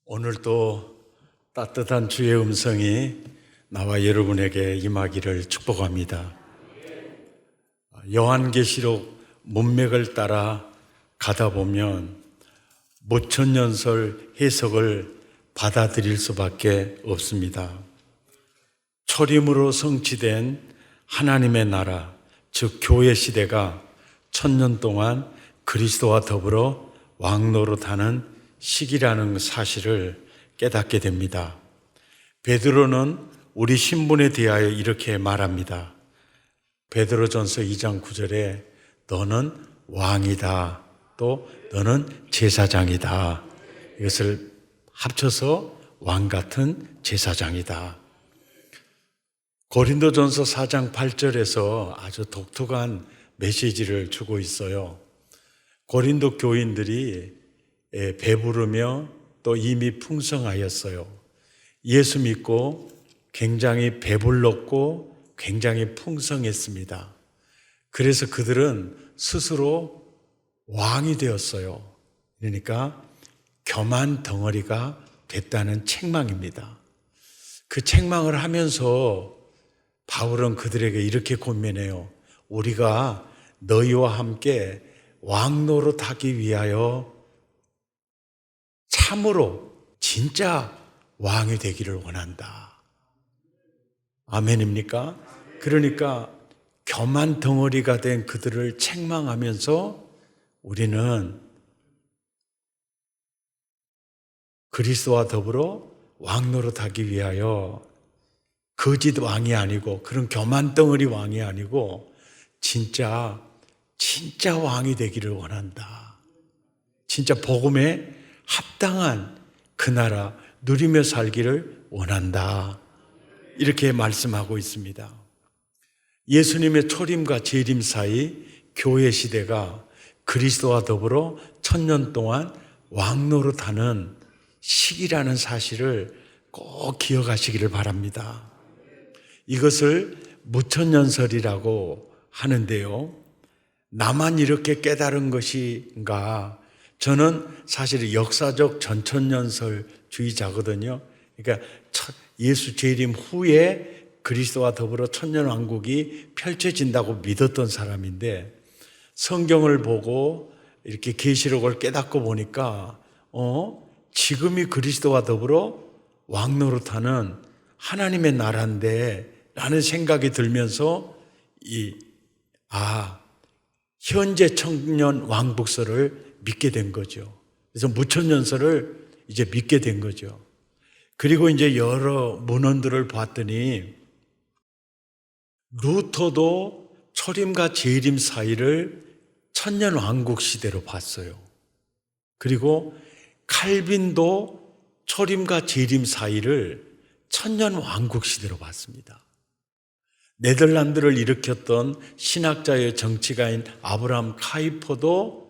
오늘도 따뜻한 주의 음성이 나와 여러분에게 임하기를 축복합니다. 요한계시록 문맥을 따라 가다 보면 무천년설 해석을 받아들일 수밖에 없습니다. 초림으로 성취된 하나님의 나라, 즉 교회 시대가 천년 동안 그리스도와 더불어 왕노릇하는 시기라는 사실을 깨닫게 됩니다. 베드로는 우리 신분에 대하여 이렇게 말합니다. 베드로전서 2장 9절에 너는 왕이다, 또 너는 제사장이다. 이것을 합쳐서 왕 같은 제사장이다. 고린도전서 4장 8절에서 아주 독특한 메시지를 주고 있어요. 고린도 교인들이 배부르며 또 이미 풍성하였어요. 예수 믿고 굉장히 배불렀고 굉장히 풍성했습니다. 그래서 그들은 스스로 왕이 되었어요. 그러니까 교만 덩어리가 됐다는 책망입니다. 그 책망을 하면서 바울은 그들에게 이렇게 권면해요. 우리가 너희와 함께 왕노릇하기 위하여 참으로 진짜 왕이 되기를 원한다. 아멘입니까? 그러니까 교만 덩어리가 된 그들을 책망하면서 우리는 그리스도와 더불어 왕노릇하기 위하여 거짓 왕이 아니고 그런 교만 덩어리 왕이 아니고 진짜 왕이 되기를 원한다. 진짜 복음에 합당한 그 나라 누리며 살기를 원한다. 이렇게 말씀하고 있습니다. 예수님의 초림과 재림 사이 교회 시대가 그리스도와 더불어 천년 동안 왕노릇하는 시기라는 사실을 꼭 기억하시기를 바랍니다. 이것을 무천년설이라고 하는데요. 나만 이렇게 깨달은 것인가? 저는 사실 역사적 전천년설주의자거든요. 그러니까 예수 재림 후에 그리스도와 더불어 천년왕국이 펼쳐진다고 믿었던 사람인데 성경을 보고 이렇게 계시록을 깨닫고 보니까 지금이 그리스도와 더불어 왕노릇하는 하나님의 나라인데 라는 생각이 들면서 현재 청년 왕복설을 믿게 된 거죠. 그래서 무천년설을 이제 믿게 된 거죠. 그리고 이제 여러 문헌들을 봤더니 루터도 초림과 재림 사이를 천년 왕국 시대로 봤어요. 그리고 칼빈도 초림과 재림 사이를 천년 왕국 시대로 봤습니다. 네덜란드를 일으켰던 신학자의 정치가인 아브라함 카이퍼도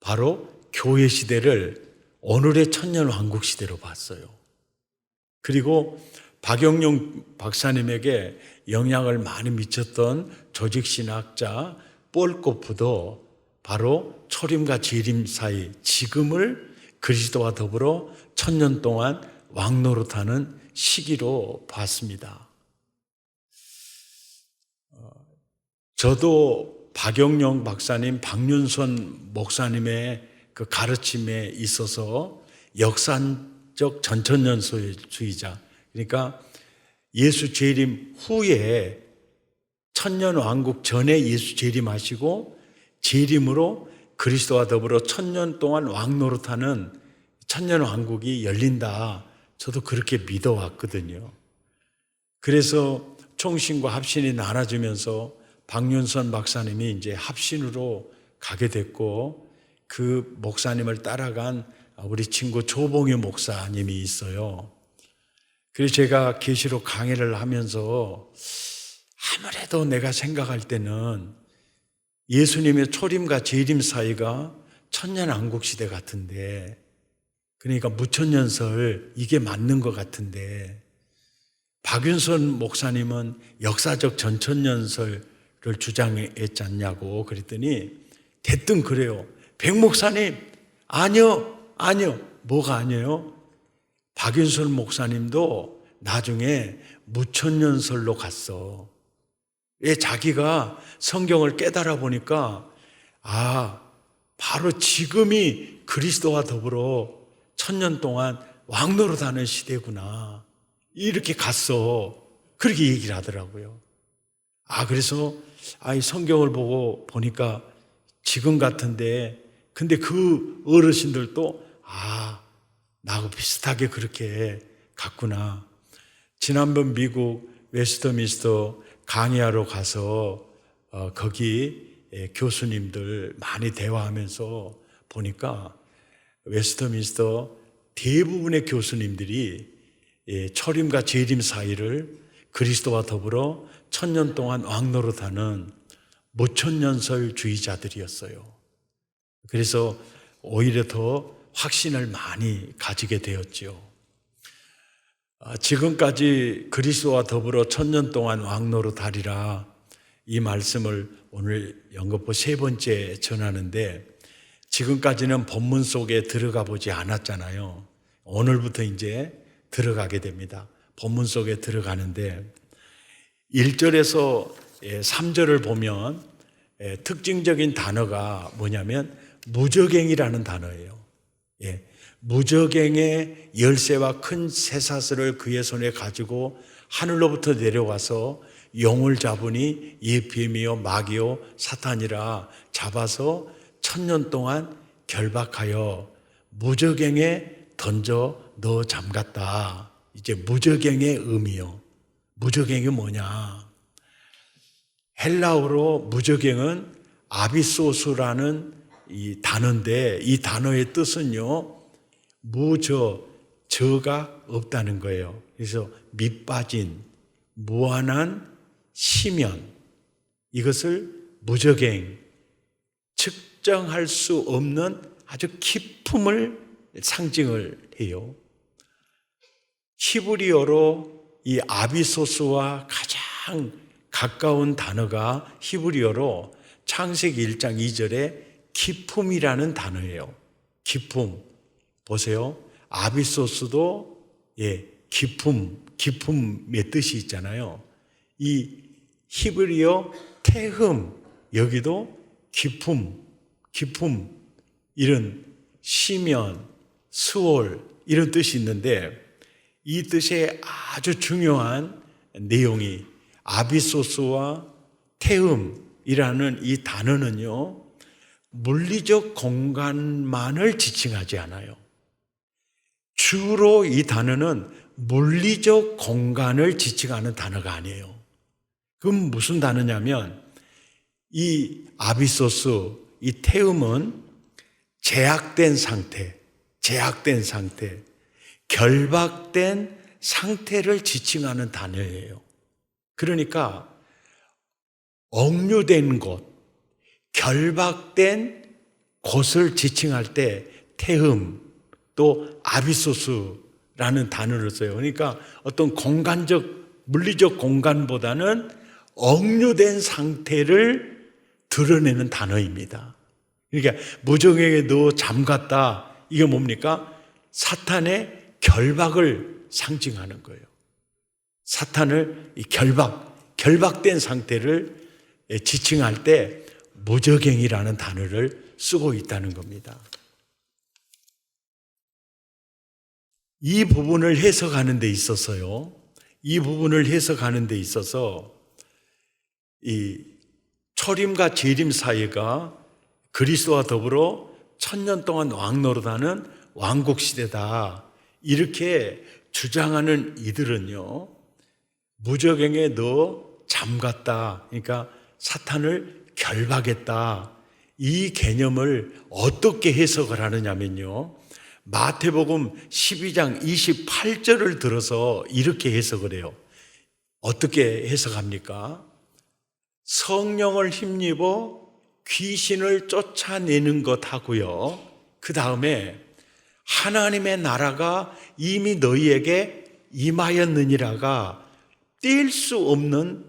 바로 교회 시대를 오늘의 천년 왕국 시대로 봤어요. 그리고 박영용 박사님에게 영향을 많이 미쳤던 조직신학자 볼코프도 바로 초림과 재림 사이 지금을 그리스도와 더불어 천년 동안 왕노릇하는 시기로 봤습니다. 저도 박영용 박사님, 박윤선 목사님의 그 가르침에 있어서 역사적 전천년설주의자, 그러니까 예수 재림 후에 천년 왕국 전에 예수 재림하시고 재림으로 그리스도와 더불어 천년 동안 왕노릇하는 천년 왕국이 열린다. 저도 그렇게 믿어왔거든요. 그래서 총신과 합신이 나눠지면서 박윤선 박사님이 이제 합신으로 가게 됐고 그 목사님을 따라간 우리 친구 조봉유 목사님이 있어요. 그래서 제가 계시록 강의를 하면서 아무래도 내가 생각할 때는 예수님의 초림과 재림 사이가 천년왕국 시대 같은데, 그러니까 무천년설 이게 맞는 것 같은데 박윤선 목사님은 역사적 전천년설을 주장했지 않냐고 그랬더니 대뜸 그래요. 백 목사님, 아니요. 뭐가 아니에요? 박윤선 목사님도 나중에 무천년설로 갔어. 왜? 자기가 성경을 깨달아 보니까 바로 지금이 그리스도와 더불어 1000년 동안 왕노릇하는 시대구나. 이렇게 갔어. 그렇게 얘기를 하더라고요. 그래서 이 성경을 보고 보니까 지금 같은데, 근데 그 어르신들도 나하고 비슷하게 그렇게 갔구나. 지난번 미국 웨스트민스터 강의하러 가서 거기 교수님들 많이 대화하면서 보니까 웨스트민스터 대부분의 교수님들이 초림과 재림 사이를 그리스도와 더불어 1000년 동안 왕노릇하는 무천년설주의자들이었어요. 그래서 오히려 더 확신을 많이 가지게 되었죠. 지금까지 그리스도와 더불어 1000년 동안 왕노릇하리라, 이 말씀을 오늘 연거푸 3번째 전하는데, 지금까지는 본문 속에 들어가 보지 않았잖아요. 오늘부터 이제 들어가게 됩니다. 본문 속에 들어가는데 1절에서 3절을 보면 특징적인 단어가 뭐냐면 무저갱이라는 단어예요. 무저갱의 열쇠와 큰 쇠사슬을 그의 손에 가지고 하늘로부터 내려와서 용을 잡으니 이 뱀이요 마귀요 사탄이라 잡아서 1000년 동안 결박하여 무저갱에 던져 넣어 잠갔다. 이제 무저갱의 의미요. 무저갱이 뭐냐? 헬라어로 무저갱은 아비소스라는 이 단어인데, 이 단어의 뜻은요, 저가 없다는 거예요. 그래서 밑빠진, 무한한 심연, 이것을 무저갱, 측정할 수 없는 아주 깊음을 상징을 해요. 히브리어로 이 아비소스와 가장 가까운 단어가 히브리어로 창세기 1장 2절에 깊음이라는 단어예요. 깊음. 보세요. 아비소스도 깊음의 뜻이 있잖아요. 이 히브리어 태흠, 여기도 깊음, 이런 시면, 스올, 이런 뜻이 있는데, 이 뜻에 아주 중요한 내용이 아비소스와 태음이라는 이 단어는요, 물리적 공간만을 지칭하지 않아요. 주로 이 단어는 물리적 공간을 지칭하는 단어가 아니에요. 그럼 무슨 단어냐면, 이 아비소스, 이 태음은 제약된 상태, 결박된 상태를 지칭하는 단어예요. 그러니까 억류된 곳, 결박된 곳을 지칭할 때 태흠, 또 아비소스라는 단어를 써요. 그러니까 어떤 공간적, 물리적 공간보다는 억류된 상태를 드러내는 단어입니다. 그러니까 무저갱에 넣어 잠갔다, 이게 뭡니까? 사탄의 결박을 상징하는 거예요. 사탄을 결박된 상태를 지칭할 때 무저갱이라는 단어를 쓰고 있다는 겁니다. 이 부분을 해석하는 데 있어서요, 이 초림과 재림 사이가 그리스도와 더불어 1000년 동안 왕노릇하는 왕국 시대다, 이렇게 주장하는 이들은요, 무저갱에 넣어 잠갔다, 그러니까 사탄을 결박했다, 이 개념을 어떻게 해석을 하느냐면요, 마태복음 12장 28절을 들어서 이렇게 해석을 해요. 어떻게 해석합니까? 성령을 힘입어 귀신을 쫓아내는 것 하고요, 그 다음에 하나님의 나라가 이미 너희에게 임하였느니라가 뗄 수 없는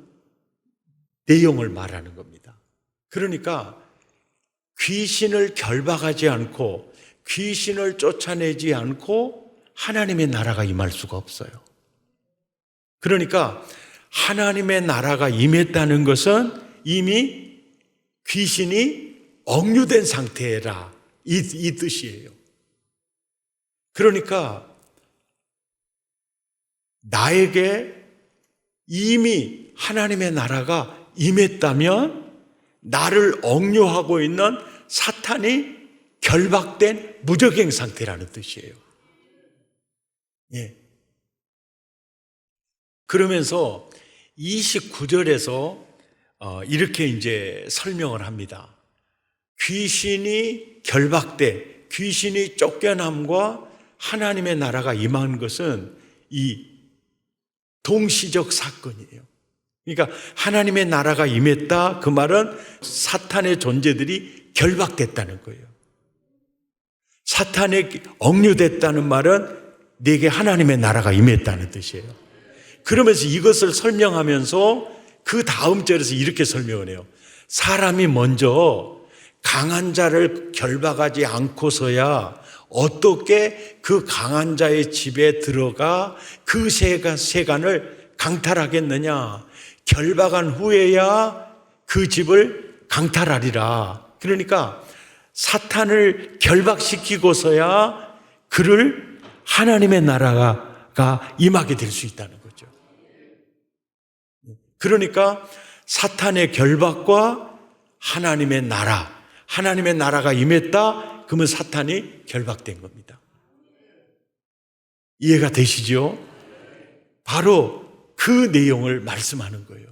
내용을 말하는 겁니다. 그러니까 귀신을 결박하지 않고 귀신을 쫓아내지 않고 하나님의 나라가 임할 수가 없어요. 그러니까 하나님의 나라가 임했다는 것은 이미 귀신이 억류된 상태라 이 뜻이에요. 그러니까 나에게 이미 하나님의 나라가 임했다면 나를 억류하고 있는 사탄이 결박된 무적행 상태라는 뜻이에요. 예. 그러면서 29절에서 이렇게 이제 설명을 합니다. 귀신이 결박돼 귀신이 쫓겨남과 하나님의 나라가 임한 것은 이 동시적 사건이에요. 그러니까 하나님의 나라가 임했다, 그 말은 사탄의 존재들이 결박됐다는 거예요. 사탄에 억류됐다는 말은 내게 하나님의 나라가 임했다는 뜻이에요. 그러면서 이것을 설명하면서 그 다음 절에서 이렇게 설명을 해요. 사람이 먼저 강한 자를 결박하지 않고서야 어떻게 그 강한 자의 집에 들어가 그 세간을 강탈하겠느냐. 결박한 후에야 그 집을 강탈하리라. 그러니까 사탄을 결박시키고서야 그를 하나님의 나라가 임하게 될 수 있다는 거죠. 그러니까 사탄의 결박과 하나님의 나라가 임했다, 그러면 사탄이 결박된 겁니다. 이해가 되시죠? 바로 그 내용을 말씀하는 거예요.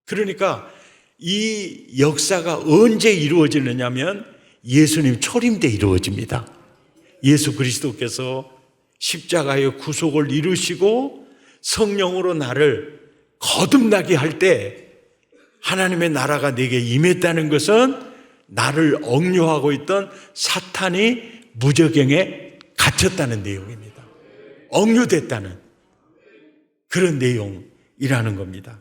그러니까 이 역사가 언제 이루어지느냐면 예수님 초림 때 이루어집니다. 예수 그리스도께서 십자가의 구속을 이루시고 성령으로 나를 거듭나게 할 때 하나님의 나라가 내게 임했다는 것은 나를 억류하고 있던 사탄이 무저갱에 갇혔다는 내용입니다. 억류됐다는 그런 내용이라는 겁니다.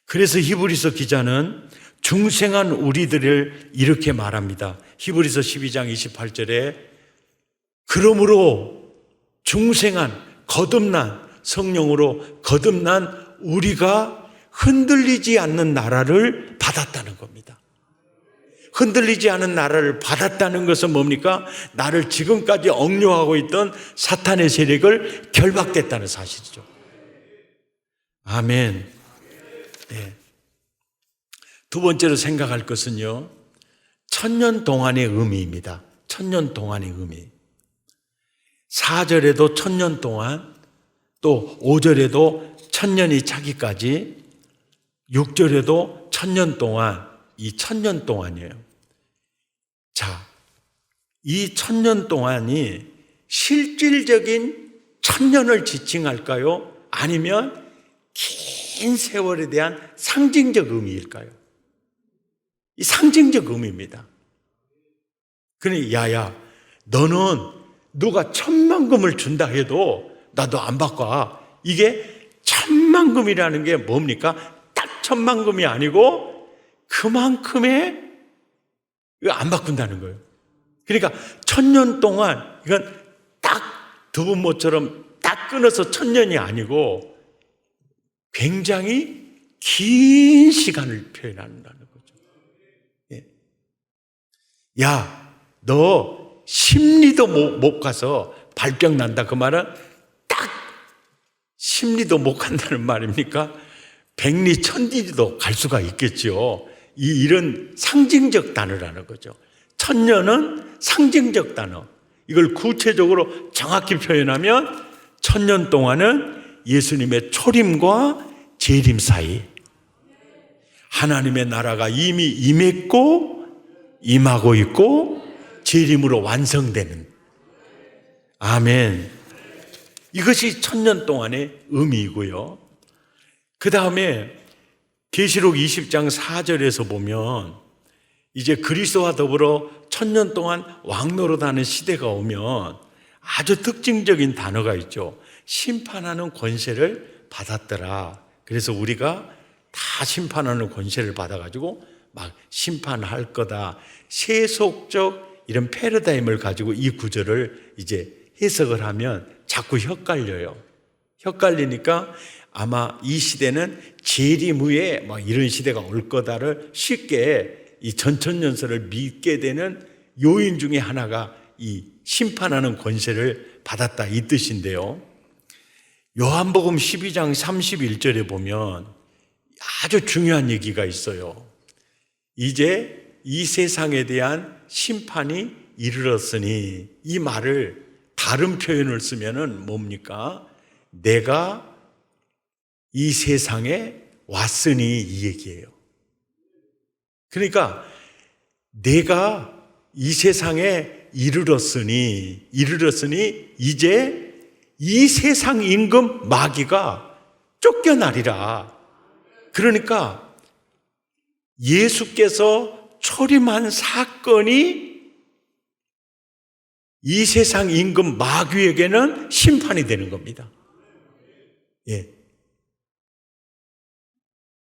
그래서 히브리서 기자는 중생한 우리들을 이렇게 말합니다. 히브리서 12장 28절에 그러므로 중생한 거듭난 성령으로 거듭난 우리가 흔들리지 않는 나라를 받았다는 겁니다. 흔들리지 않은 나라를 받았다는 것은 뭡니까? 나를 지금까지 억류하고 있던 사탄의 세력을 결박됐다는 사실이죠. 아멘. 네. 두 번째로 생각할 것은요, 천년 동안의 의미입니다. 천년 동안의 의미. 4절에도 천년 동안, 또 5절에도 천년이 차기까지, 6절에도 천년 동안, 이 천년 동안이에요. 자, 이 천년 동안이 실질적인 천년을 지칭할까요? 아니면 긴 세월에 대한 상징적 의미일까요? 이 상징적 의미입니다. 그러니 야야, 너는 누가 1000만금을 준다 해도 나도 안 바꿔. 이게 1000만금이라는 게 뭡니까? 딱 1000만금이 아니고 그만큼의 안 바꾼다는 거예요. 그러니까 1000년 동안 이건 딱 두부모처럼 딱 끊어서 1000년이 아니고 굉장히 긴 시간을 표현한다는 거죠. 예. 야, 너 심리도 못 가서 발병 난다. 그 말은 딱 심리도 못 간다는 말입니까? 백리 천리도 갈 수가 있겠죠. 이런 상징적 단어라는 거죠. 천년은 상징적 단어. 이걸 구체적으로 정확히 표현하면 천년 동안은 예수님의 초림과 재림 사이, 하나님의 나라가 이미 임했고 임하고 있고 재림으로 완성되는, 아멘. 이것이 천년 동안의 의미이고요. 그 다음에 계시록 20장 4절에서 보면 이제 그리스도와 더불어 천년 동안 왕노릇하는 시대가 오면 아주 특징적인 단어가 있죠. 심판하는 권세를 받았더라. 그래서 우리가 다 심판하는 권세를 받아가지고 막 심판할 거다. 세속적 이런 패러다임을 가지고 이 구절을 이제 해석을 하면 자꾸 헷갈려요. 헷갈리니까 아마 이 시대는 재림 후에 막 이런 시대가 올 거다를 쉽게 이 전천년설을 믿게 되는 요인 중에 하나가 이 심판하는 권세를 받았다 이 뜻인데요. 요한복음 12장 31절에 보면 아주 중요한 얘기가 있어요. 이제 이 세상에 대한 심판이 이르렀으니, 이 말을 다른 표현을 쓰면은 뭡니까? 내가 이 세상에 왔으니 이 얘기예요. 그러니까 내가 이 세상에 이르렀으니 이제 이 세상 임금 마귀가 쫓겨나리라. 그러니까 예수께서 초림한 사건이 이 세상 임금 마귀에게는 심판이 되는 겁니다. 예.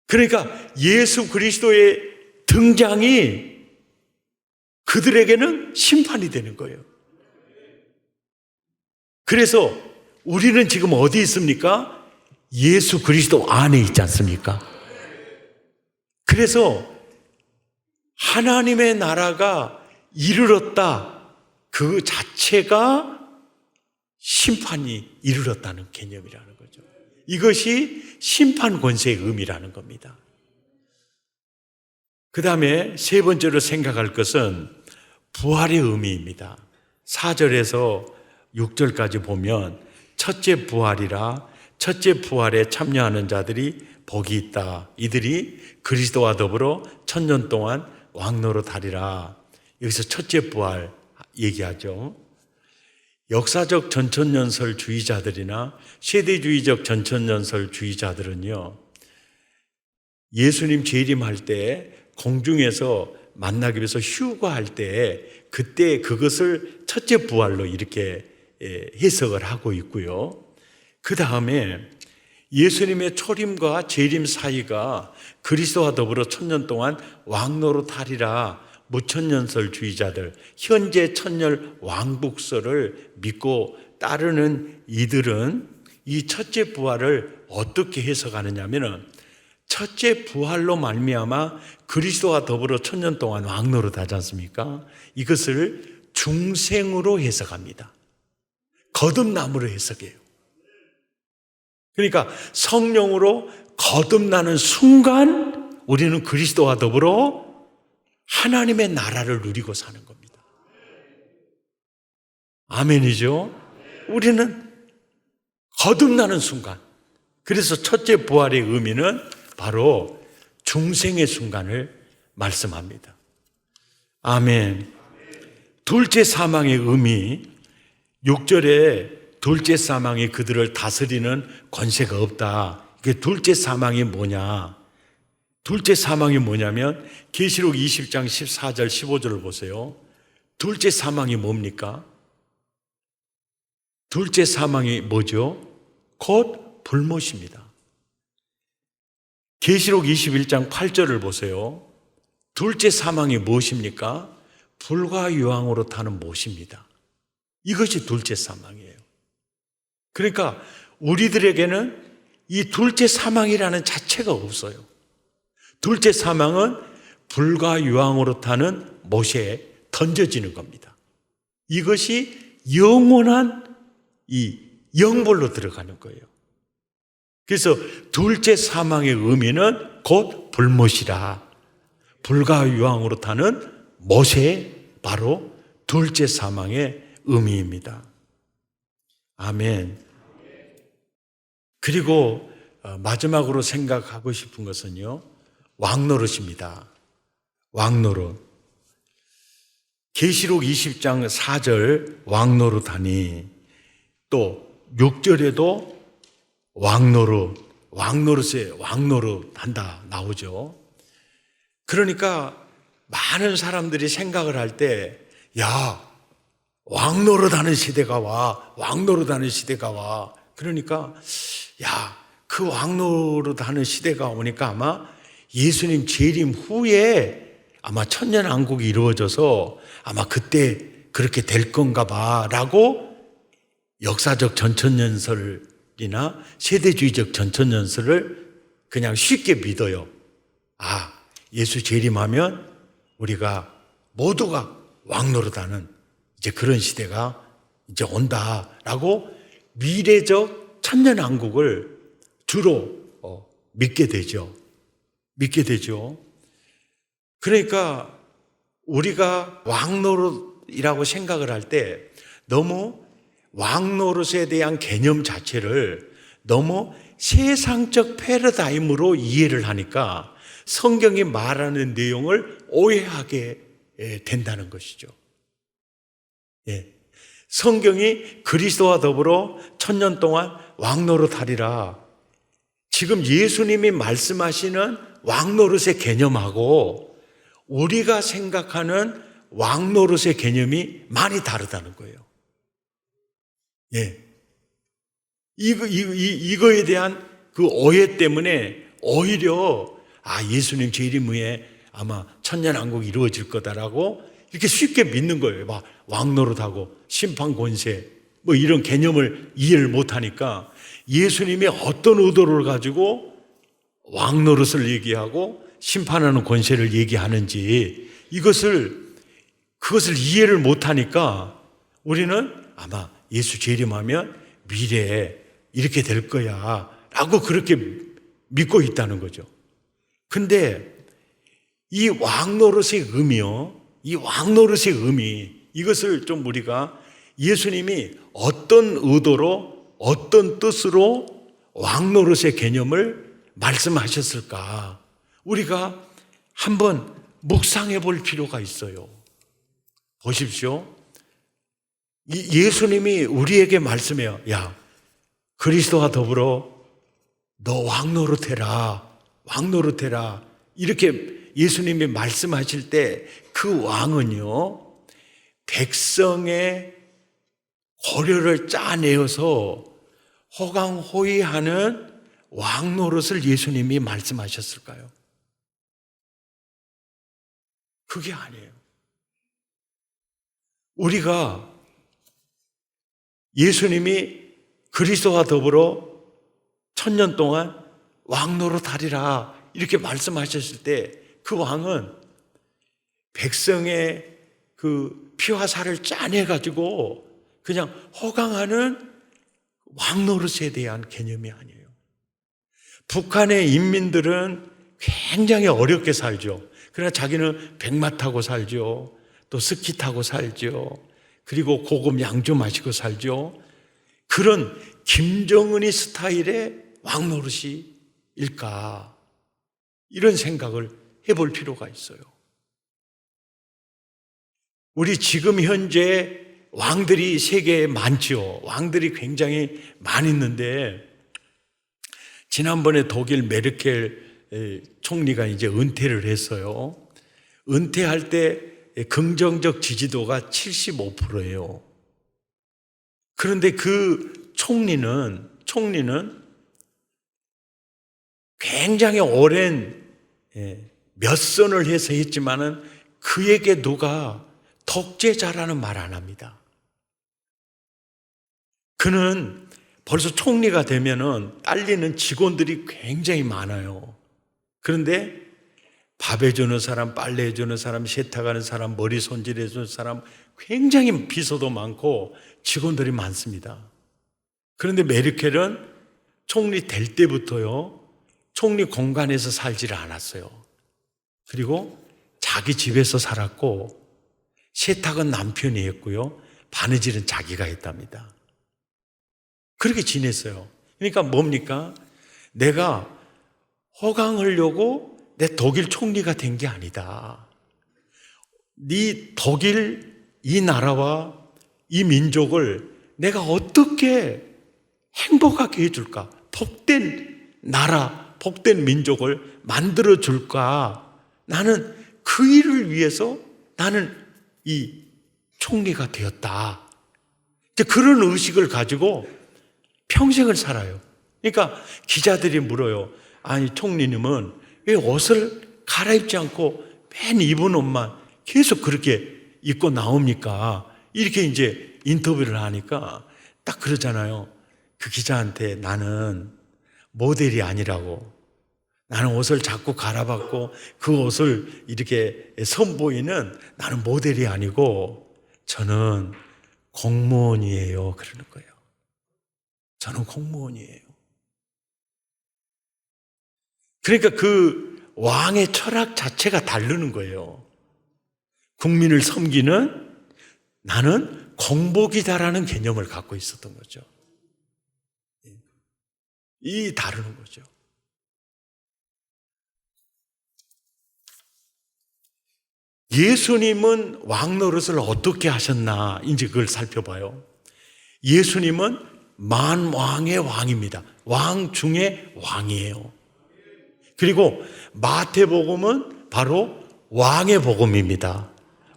그러니까 예수 그리스도의 등장이 그들에게는 심판이 되는 거예요. 그래서 우리는 지금 어디 있습니까? 예수 그리스도 안에 있지 않습니까? 그래서 하나님의 나라가 이르렀다, 그 자체가 심판이 이르렀다는 개념이라는 거죠. 이것이 심판 권세의 의미라는 겁니다. 그 다음에 세 번째로 생각할 것은 부활의 의미입니다. 4절에서 6절까지 보면 첫째 부활이라, 첫째 부활에 참여하는 자들이 복이 있다. 이들이 그리스도와 더불어 1000년 동안 왕노릇하리라. 여기서 첫째 부활 얘기하죠. 역사적 전천년설주의자들이나 세대주의적 전천년설주의자들은요, 예수님 재림할 때 공중에서 만나기 위해서 휴거할 때 그때 그것을 첫째 부활로 이렇게 해석을 하고 있고요. 그 다음에 예수님의 초림과 재림 사이가 그리스도와 더불어 1000년 동안 왕노릇하리라, 무천년설주의자들, 현재 천년 왕복설을 믿고 따르는 이들은 이 첫째 부활을 어떻게 해석하느냐면은, 첫째 부활로 말미암아 그리스도와 더불어 1000년 동안 왕노릇하지 않습니까? 이것을 중생으로 해석합니다. 거듭남으로 해석해요. 그러니까 성령으로 거듭나는 순간 우리는 그리스도와 더불어 하나님의 나라를 누리고 사는 겁니다. 아멘이죠? 우리는 거듭나는 순간. 그래서 첫째 부활의 의미는 바로 중생의 순간을 말씀합니다. 아멘. 둘째 사망의 의미, 6절에 둘째 사망이 그들을 다스리는 권세가 없다. 이게 둘째 사망이 뭐냐? 둘째 사망이 뭐냐면 계시록 20장 14절 15절을 보세요. 둘째 사망이 뭡니까? 둘째 사망이 뭐죠? 곧 불못입니다. 계시록 21장 8절을 보세요. 둘째 사망이 무엇입니까? 불과 유황으로 타는 못입니다. 이것이 둘째 사망이에요. 그러니까 우리들에게는 이 둘째 사망이라는 자체가 없어요. 둘째 사망은 불과 유황으로 타는 못에 던져지는 겁니다. 이것이 영원한 이 영벌로 들어가는 거예요. 그래서 둘째 사망의 의미는 곧 불못이라. 불과 유황으로 타는 못에 바로 둘째 사망의 의미입니다. 아멘. 그리고 마지막으로 생각하고 싶은 것은요, 왕노릇입니다. 왕노릇. 계시록 20장 4절 왕노릇하니, 또 6절에도 왕노릇에 왕노릇한다 나오죠. 그러니까 많은 사람들이 생각을 할 때, 야, 왕노릇하는 시대가 와, 왕노릇하는 시대가 와. 그러니까 야, 그 왕노릇하는 시대가 오니까 아마 예수님 재림 후에 아마 천년왕국이 이루어져서 아마 그때 그렇게 될 건가 봐 라고 역사적 전천연설이나 세대주의적 전천연설을 그냥 쉽게 믿어요. 아, 예수 재림하면 우리가 모두가 왕노릇하는 이제 그런 시대가 이제 온다라고 미래적 천년왕국을 주로 믿게 되죠. 믿게 되죠. 그러니까 우리가 왕노릇이라고 생각을 할 때 너무 왕노릇에 대한 개념 자체를 너무 세상적 패러다임으로 이해를 하니까 성경이 말하는 내용을 오해하게 된다는 것이죠. 예. 성경이 그리스도와 더불어 1000년 동안 왕노릇하리라. 지금 예수님이 말씀하시는 왕노릇의 개념하고 우리가 생각하는 왕노릇의 개념이 많이 다르다는 거예요. 예. 이거에 대한 그 오해 때문에 오히려 예수님 재림 후에 아마 천년왕국이 이루어질 거다라고 이렇게 쉽게 믿는 거예요. 막 왕노릇하고 심판 권세 뭐 이런 개념을 이해를 못하니까 예수님이 어떤 의도를 가지고 왕노릇을 얘기하고 심판하는 권세를 얘기하는지 그것을 이해를 못하니까 우리는 아마 예수 재림하면 미래에 이렇게 될 거야 라고 그렇게 믿고 있다는 거죠. 근데 이 왕노릇의 의미요, 이 왕노릇의 의미, 이것을 좀 우리가 예수님이 어떤 의도로 어떤 뜻으로 왕노릇의 개념을 말씀하셨을까 우리가 한번 묵상해 볼 필요가 있어요. 보십시오. 예수님이 우리에게 말씀해요. 야, 그리스도와 더불어 너 왕노릇해라, 왕노릇해라. 이렇게 예수님이 말씀하실 때 그 왕은요, 백성의 고려를 짜내어서 호강호위하는 왕노릇을 예수님이 말씀하셨을까요? 그게 아니에요. 우리가 예수님이 그리스도와 더불어 1000년 동안 왕노릇하리라 이렇게 말씀하셨을 때 그 왕은 백성의 그 피와 살을 짜내가지고 그냥 호강하는 왕노릇에 대한 개념이 아니에요. 북한의 인민들은 굉장히 어렵게 살죠. 그러나 자기는 백마 타고 살죠. 또 스키 타고 살죠. 그리고 고급 양주 마시고 살죠. 그런 김정은이 스타일의 왕노릇일까? 이런 생각을 해볼 필요가 있어요. 우리 지금 현재 왕들이 세계에 많죠. 왕들이 굉장히 많이 있는데 지난번에 독일 메르켈 총리가 이제 은퇴를 했어요. 은퇴할 때 긍정적 지지도가 75%예요. 그런데 그 총리는 굉장히 오랜 몇 선을 해서 했지만은 그에게 누가 독재자라는 말 안 합니다. 그는 벌써 총리가 되면은 딸리는 직원들이 굉장히 많아요. 그런데 밥 해주는 사람, 빨래 해주는 사람, 세탁하는 사람, 머리 손질해주는 사람 굉장히 비서도 많고 직원들이 많습니다. 그런데 메르켈은 총리 될 때부터요, 총리 공간에서 살지를 않았어요. 그리고 자기 집에서 살았고 세탁은 남편이 했고요, 바느질은 자기가 했답니다. 그렇게 지냈어요. 그러니까 뭡니까? 내가 호강하려고 내 독일 총리가 된 게 아니다. 네 독일 이 나라와 이 민족을 내가 어떻게 행복하게 해줄까? 복된 나라, 복된 민족을 만들어 줄까? 나는 그 일을 위해서 나는 이 총리가 되었다. 이제 그런 의식을 가지고 평생을 살아요. 그러니까 기자들이 물어요. 아니, 총리님은 왜 옷을 갈아입지 않고 맨 입은 옷만 계속 그렇게 입고 나옵니까? 이렇게 이제 인터뷰를 하니까 딱 그러잖아요. 그 기자한테 나는 모델이 아니라고. 나는 옷을 자꾸 갈아봤고 그 옷을 이렇게 선보이는 나는 모델이 아니고 저는 공무원이에요. 그러는 거예요. 저는 공무원이에요. 그러니까 그 왕의 철학 자체가 다르는 거예요. 국민을 섬기는 나는 공복이다라는 개념을 갖고 있었던 거죠. 이 다르는 거죠. 예수님은 왕 노릇을 어떻게 하셨나 이제 그걸 살펴봐요. 예수님은 만왕의 왕입니다. 왕 중에 왕이에요. 그리고 마태복음은 바로 왕의 복음입니다.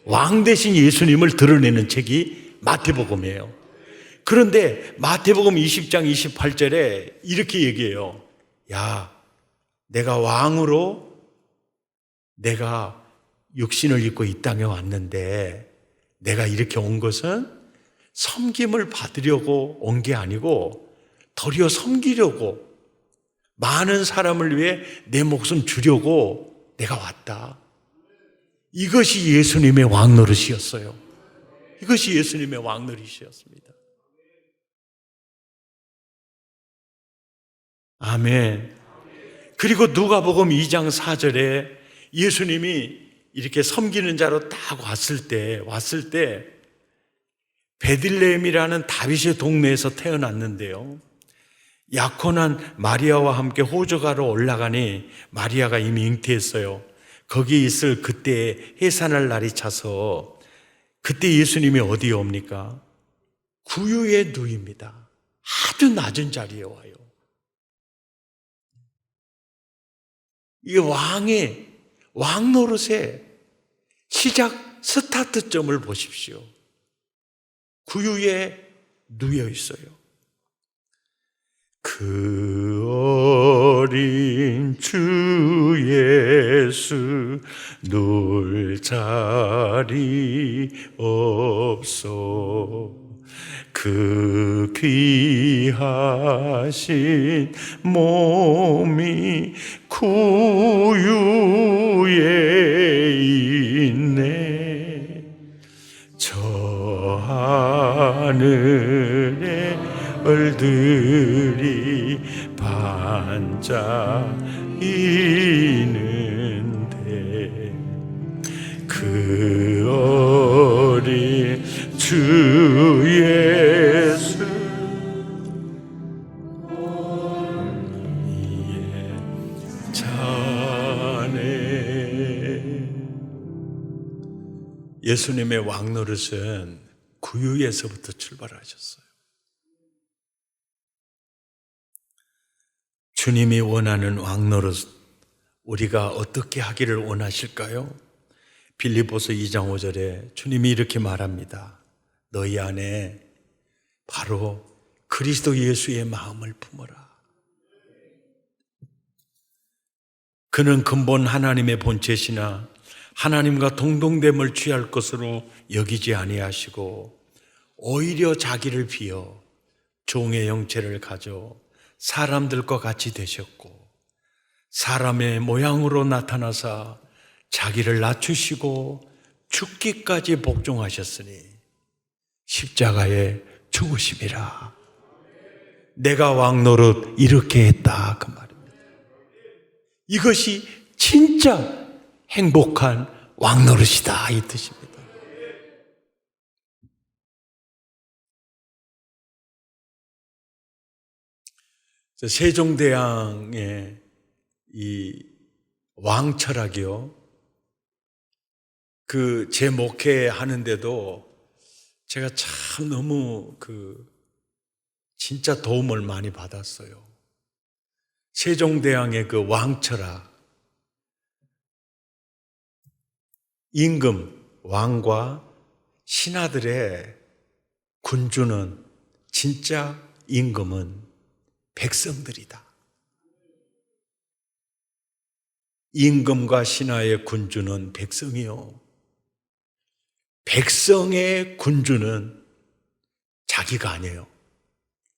왕 대신 예수님을 드러내는 책이 마태복음이에요. 그런데 마태복음 20장 28절에 이렇게 얘기해요. 야, 내가 왕으로 내가 육신을 입고 이 땅에 왔는데 내가 이렇게 온 것은 섬김을 받으려고 온 게 아니고 도리어 섬기려고 많은 사람을 위해 내 목숨 주려고 내가 왔다. 이것이 예수님의 왕노릇이었어요. 이것이 예수님의 왕노릇이었습니다. 아멘. 그리고 누가복음 2장 4절에 예수님이 이렇게 섬기는 자로 딱 왔을 때 베들레헴이라는 다윗의 동네에서 태어났는데요. 약혼한 마리아와 함께 호적하러 올라가니 마리아가 이미 잉태했어요. 거기 있을 그때 해산할 날이 차서 그때 예수님이 어디에 옵니까? 구유에 누입니다. 아주 낮은 자리에 와요. 이 왕 노릇의 시작 스타트점을 보십시오. 구유에 누워 있어요. 그 어린 주 예수 놀 자리 없소. 그 귀하신 몸이 구유에 있네. 저 하늘에 얼들이 반짝이는데 그 어린 주 예수 우리의 자네. 예수님의 왕노릇은 구유에서부터 출발하셨어요. 주님이 원하는 왕노릇 우리가 어떻게 하기를 원하실까요? 빌립보서 2장 5절에 주님이 이렇게 말합니다. 너희 안에 바로 그리스도 예수의 마음을 품어라. 그는 근본 하나님의 본체시나 하나님과 동등됨을 취할 것으로 여기지 아니하시고 오히려 자기를 비어 종의 형체를 가져 사람들과 같이 되셨고 사람의 모양으로 나타나사 자기를 낮추시고 죽기까지 복종하셨으니 십자가에 죽으심이라. 내가 왕노릇 이렇게 했다 그 말입니다. 이것이 진짜 행복한 왕노릇이다 이 뜻입니다. 세종대왕의 이 왕철학이요. 제 목회 하는데도 제가 참 너무 진짜 도움을 많이 받았어요. 세종대왕의 그 왕철학. 임금, 왕과 신하들의 군주는 진짜 임금은 백성들이다. 임금과 신하의 군주는 백성이요. 백성의 군주는 자기가 아니에요.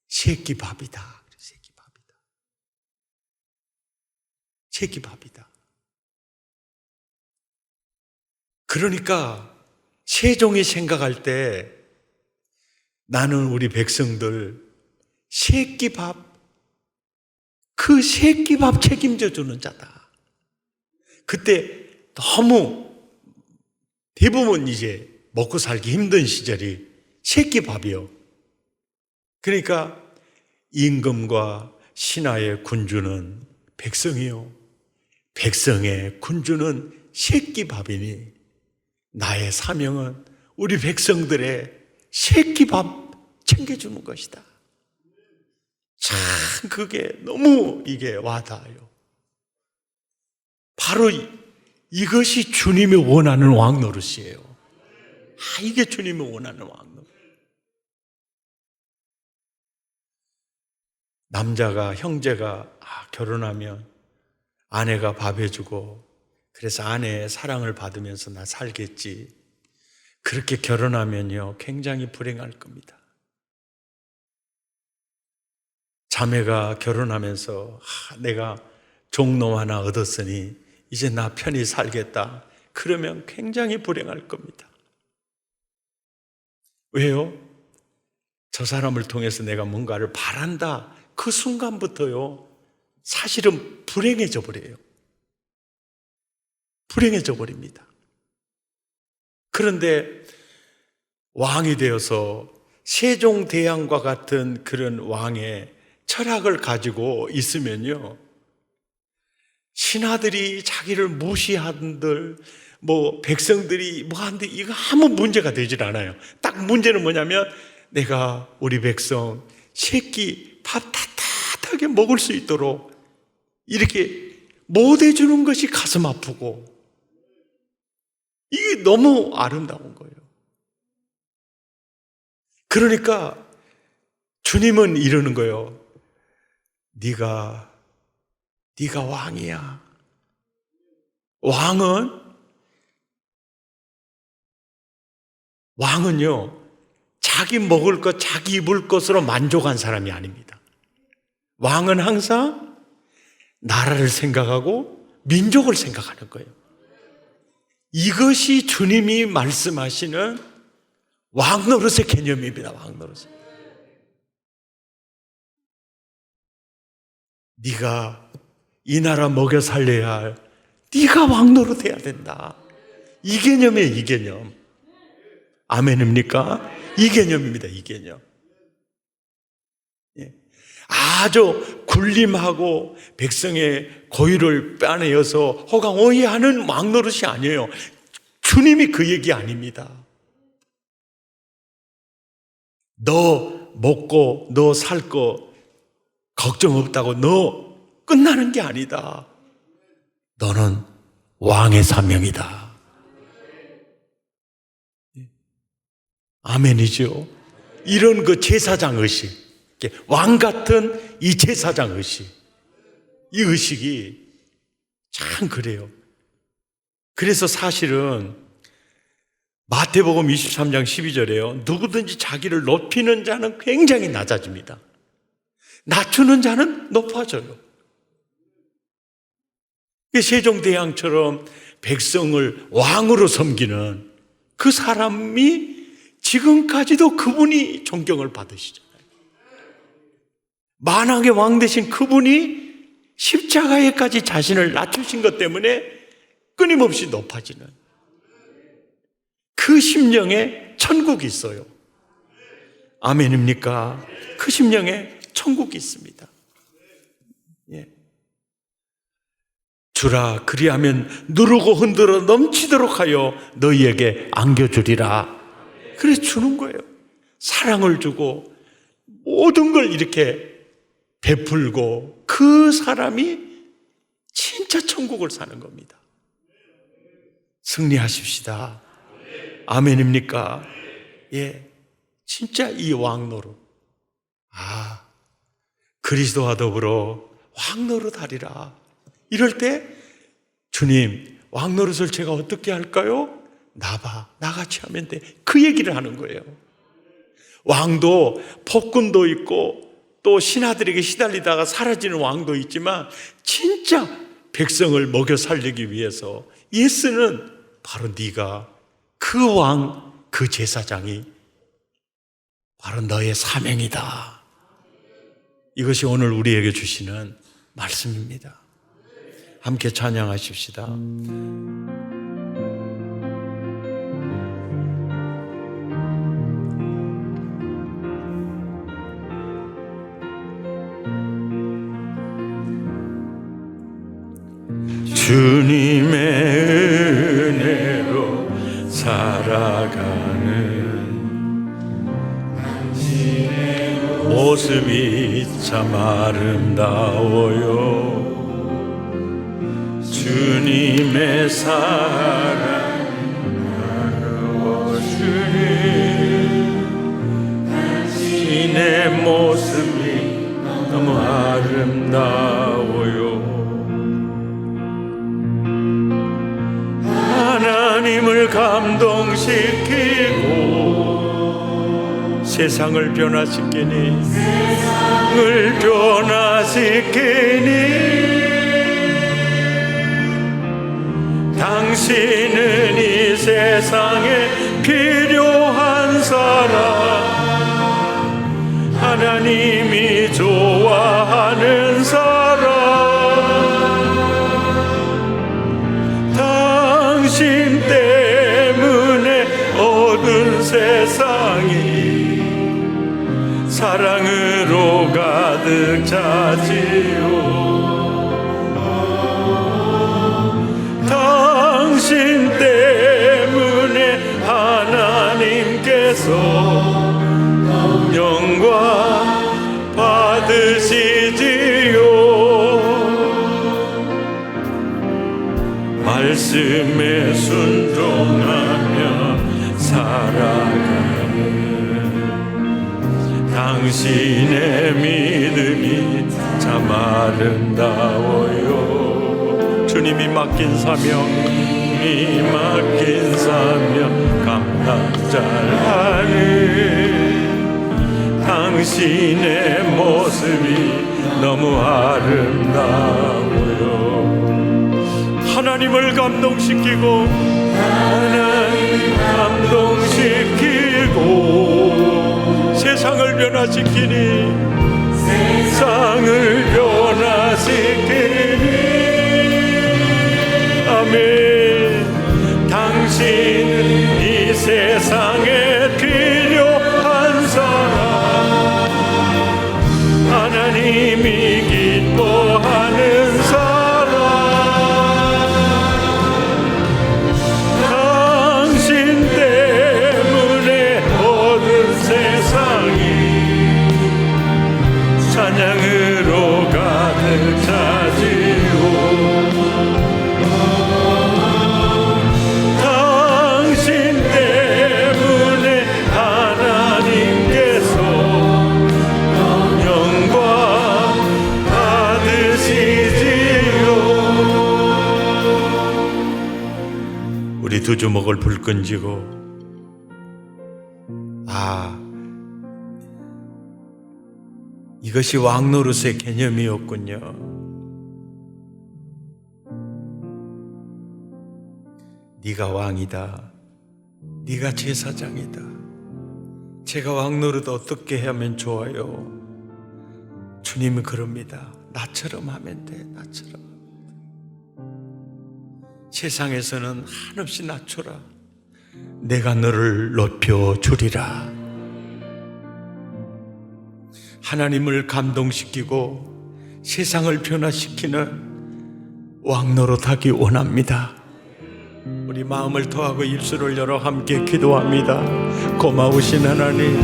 새끼밥이다. 새끼밥이다. 새끼밥이다. 그러니까 세종이 생각할 때 나는 우리 백성들 새끼밥, 그 새끼밥 책임져 주는 자다. 그때 너무 대부분 이제 먹고 살기 힘든 시절이 새끼밥이요. 그러니까 임금과 신하의 군주는 백성이요, 백성의 군주는 새끼밥이니 나의 사명은 우리 백성들의 새끼밥 챙겨주는 것이다. 참 그게 너무 이게 와닿아요. 바로 이것이 주님이 원하는 왕노릇이에요. 이게 주님이 원하는 왕노릇. 남자가, 형제가 결혼하면 아내가 밥 해주고 그래서 아내의 사랑을 받으면서 나 살겠지. 그렇게 결혼하면요 굉장히 불행할 겁니다. 자매가 결혼하면서 내가 종놈 하나 얻었으니 이제 나 편히 살겠다. 그러면 굉장히 불행할 겁니다. 왜요? 저 사람을 통해서 내가 뭔가를 바란다. 그 순간부터요 사실은 불행해져 버려요. 불행해져 버립니다. 그런데 왕이 되어서 세종대왕과 같은 그런 왕의 철학을 가지고 있으면요 신하들이 자기를 무시한들 백성들이 한들 이거 아무 문제가 되질 않아요. 딱 문제는 뭐냐면 내가 우리 백성 새끼 밥 따뜻하게 먹을 수 있도록 이렇게 못 해주는 것이 가슴 아프고 이게 너무 아름다운 거예요. 그러니까 주님은 이러는 거예요. 네가 왕이야. 왕은요 자기 먹을 것, 자기 입을 것으로 만족한 사람이 아닙니다. 왕은 항상 나라를 생각하고 민족을 생각하는 거예요. 이것이 주님이 말씀하시는 왕노릇의 개념입니다. 왕노릇. 네가 이 나라 먹여 살려야 할 네가 왕노릇 해야 된다. 이 개념이에요. 이 개념. 아멘입니까? 이 개념입니다. 이 개념. 아주 군림하고 백성의 고유를 빼내어서 호강호위하는 왕노릇이 아니에요. 주님이 그 얘기 아닙니다. 너 먹고 너 살 거 걱정 없다고 너 끝나는 게 아니다. 너는 왕의 사명이다. 아멘이죠. 이런 그 제사장 의식, 왕 같은 이 제사장 의식, 이 의식이 참 그래요. 그래서 사실은 마태복음 23장 12절에요. 누구든지 자기를 높이는 자는 굉장히 낮아집니다. 낮추는 자는 높아져요. 세종대왕처럼 백성을 왕으로 섬기는 그 사람이 지금까지도 그분이 존경을 받으시잖아요. 만왕의 왕 되신 그분이 십자가에까지 자신을 낮추신 것 때문에 끊임없이 높아지는 그 심령에 천국이 있어요. 아멘입니까? 그 심령에 천국이 있습니다. 예. 주라 그리하면 누르고 흔들어 넘치도록 하여 너희에게 안겨주리라. 그래 주는 거예요. 사랑을 주고 모든 걸 이렇게 베풀고 그 사람이 진짜 천국을 사는 겁니다. 승리하십시다. 아멘입니까? 예, 진짜 이 왕노릇. 그리스도와 더불어 왕노릇 하리라. 이럴 때 주님 왕노릇을 제가 어떻게 할까요? 나같이 하면 돼. 그 얘기를 하는 거예요. 왕도 폭군도 있고 또 신하들에게 시달리다가 사라지는 왕도 있지만 진짜 백성을 먹여 살리기 위해서 예수는 바로 네가 그 왕, 그 제사장이 바로 너의 사명이다. 이것이 오늘 우리에게 주시는 말씀입니다. 함께 찬양하십시다. 주님의 은혜로 살아가는 모습이 참 아름다워요. 주님의 사랑 나누어주는 당신의 모습이 너무 아름다워요. 하나님을 감동시키고 세상을 변화시키니 당신은 이 세상에 필요한 사람, 하나님이 좋아하는 사람, 당신 때문에 어두운 세상이 사랑으로 가득 차지요. 당신 때문에 하나님께서 영광 받으시지요. 말씀에 순종하며 살아가는 당신의 믿음이 참 아름다워요. 주님이 맡긴 사명 감당잘 하는 당신의 모습이 너무 아름다워요. 하나님을 감동시키고 세상을 변화시키니 아멘. 당신은 이 세상에 필요한 사람, 하나님이 기뻐하는 사람, 당신 때문에 모든 세상이 찬양으로 가득 차지요. 우리 두 주먹을 불끈 쥐고 이것이 왕노릇의 개념이었군요. 네가 왕이다. 네가 제사장이다. 제가 왕노릇 어떻게 하면 좋아요? 주님은 그럽니다. 나처럼 하면 돼. 나처럼. 세상에서는 한없이 낮춰라. 내가 너를 높여주리라. 하나님을 감동시키고 세상을 변화시키는 왕노릇하기 원합니다. 우리 마음을 토하고 입술을 열어 함께 기도합니다. 고마우신 하나님,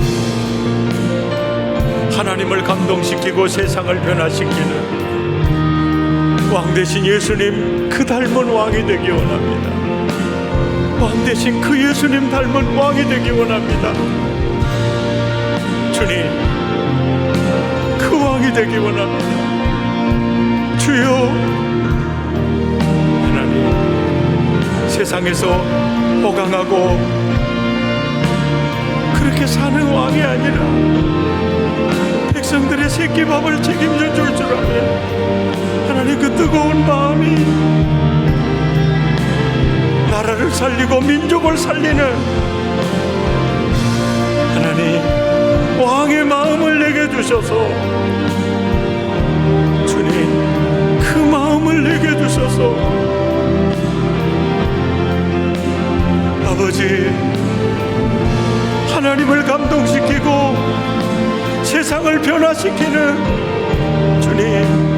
하나님을 감동시키고 세상을 변화시키는 왕 대신 예수님 그 닮은 왕이 되기 원합니다. 왕 대신 그 예수님 닮은 왕이 되기 원합니다. 주님, 그 왕이 되기 원합니다. 주여, 하나님, 세상에서 호강하고 그렇게 사는 왕이 아니라 백성들의 새끼밥을 책임져 줄 줄 아는 하나님 그 뜨거운 마음이 나라를 살리고 민족을 살리는 하나님 왕의 마음을 내게 주셔서 주님 그 마음을 내게 주셔서 아버지 하나님을 감동시키고 세상을 변화시키는 주님